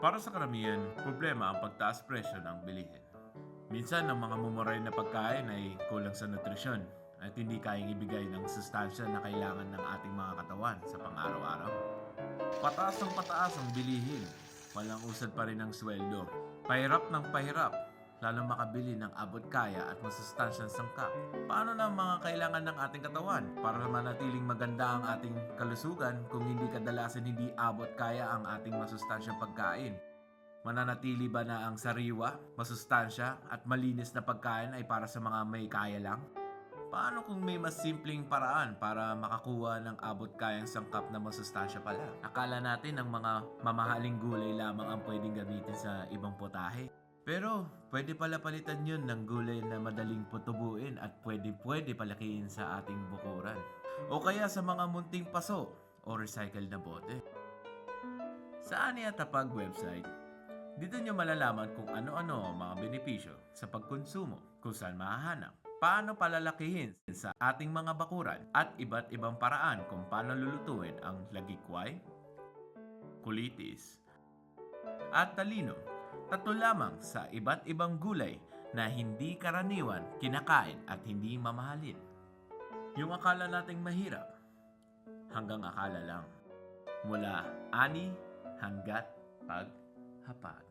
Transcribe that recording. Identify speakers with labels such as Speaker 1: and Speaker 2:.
Speaker 1: Para sa karamihan, problema ang pagtaas presyo ng bilihin. Minsan, ang mga mumuray na pagkain ay kulang sa nutrisyon at hindi kayang ibigay ng sustansya na kailangan ng ating mga katawan sa pang-araw-araw. Pataas ng pataas ang bilihin. Walang usad pa rin ang sweldo. Pahirap ng pahirap, lalo makabili ng abot kaya at masustansyang sangkap. Paano na ang mga kailangan ng ating katawan para manatiling maganda ang ating kalusugan kung hindi kadalasan hindi abot kaya ang ating masustansyang pagkain? Mananatili ba na ang sariwa, masustansya at malinis na pagkain ay para sa mga may kaya lang? Paano kung may mas simpleng paraan para makakuha ng abot kayang sangkap na masustansya pala? Akala natin ang mga mamahaling gulay lamang ang pwedeng gamitin sa ibang potahe. Pero pwede pala palitan yun ng gulay na madaling putubuin at pwede palakihin sa ating bukuran. O kaya sa mga munting paso o recycled na bote. Sa Ani at Tapag website, dito nyo malalaman kung ano-ano ang mga benepisyo sa pagkonsumo, kung saan mahahanap, paano palalakihin sa ating mga bakuran at iba't ibang paraan kung paano lulutuin ang lagikway, kulitis, at talino. Tatlo lamang sa iba't ibang gulay na hindi karaniwan kinakain at hindi mamahalin. Yung akala nating mahirap, hanggang akala lang. Mula ani hanggat paghapag.